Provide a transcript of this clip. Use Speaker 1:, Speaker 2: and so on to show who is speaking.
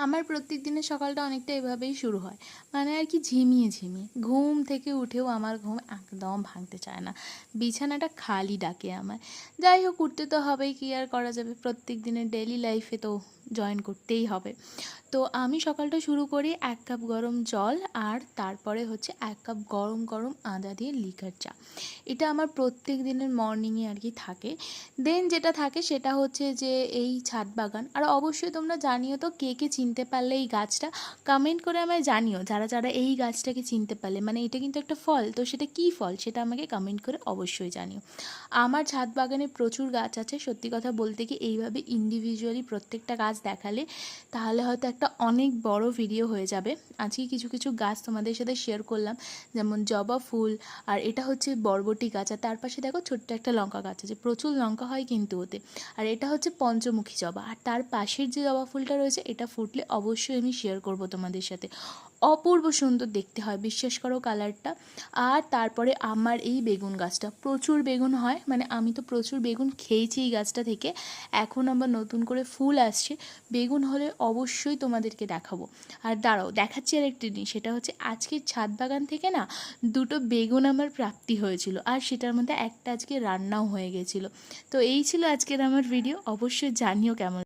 Speaker 1: আমার প্রত্যেক দিনের সকালটা অনেকটা এভাবেই শুরু হয়, মানে আর কি ঝিমিয়ে ঝিমিয়ে। ঘুম থেকে উঠেও আমার ঘুম একদম ভাঙতে চায় না, বিছানাটা খালি ডাকে আমায়। যাই হোক, উঠতে তো হবেই, কি আর করা যাবে, প্রত্যেক দিনের ডেইলি লাইফে তো জয়েন করতেই হবে। তো আমি সকালটা শুরু করি 1 কাপ গরম জল, আর তারপরে হচ্ছে 1 কাপ গরম গরম আদা দিয়ে লিকার চা। এটা আমার প্রত্যেক দিনের মর্নিংয়ে আর কি থাকে। দেন যেটা থাকে সেটা হচ্ছে যে এই ছাদ বাগান। আর অবশ্যই তোমরা জানিও তো কে কে চিনতে পারলে এই গাছটা, কমেন্ট করে আমায় জানিও যারা যারা এই গাছটাকে চিনতে পারলে। মানে এটা কিন্তু একটা ফল, তো সেটা কী ফল সেটা আমাকে কমেন্ট করে অবশ্যই জানিও। আমার ছাদ বাগানে প্রচুর গাছ আছে। সত্যি কথা বলতে কি, এইভাবে ইন্ডিভিজুয়ালি প্রত্যেকটা গাছ দেখালে তাহলে হয়তো একটা অনেক বড় ভিডিও হয়ে যাবে। আজকে কিছু কিছু গাছ তোমাদের সাথে শেয়ার করলাম, যেমন জবা ফুল, আর এটা হচ্ছে বরবটি গাছ, আর তার পাশে দেখো ছোট্ট একটা লঙ্কা গাছ আছে, প্রচুর লঙ্কা হয় কিন্তু ওতে। আর এটা হচ্ছে পঞ্চমুখী জবা, আর তার পাশের যে জবা ফুলটা রয়েছে এটা ফুটলে অবশ্যই আমি শেয়ার করব তোমাদের সাথে। অপূর্ব সুন্দর দেখতে হয়, বিশ্বাস করো কালারটা। আর তারপরে আমার এই বেগুন গাছটা, প্রচুর বেগুন হয়, মানে আমি তো প্রচুর বেগুন খেয়েছি এই গাছটা থেকে। এখন আবার নতুন করে ফুল আসছে, বেগুন হলে অবশ্যই তোমাদেরকে দেখাবো। আর দাঁড়াও, দেখাচ্ছি আর একটি জিনিস, সেটা হচ্ছে আজকের ছাদ বাগান থেকে না 2টো বেগুন আমার প্রাপ্তি হয়েছিল, আর সেটার মধ্যে একটা আজকে রান্নাও হয়ে গেছিলো। তো এই ছিল আজকের আমার ভিডিও, অবশ্যই জানিও কেমন।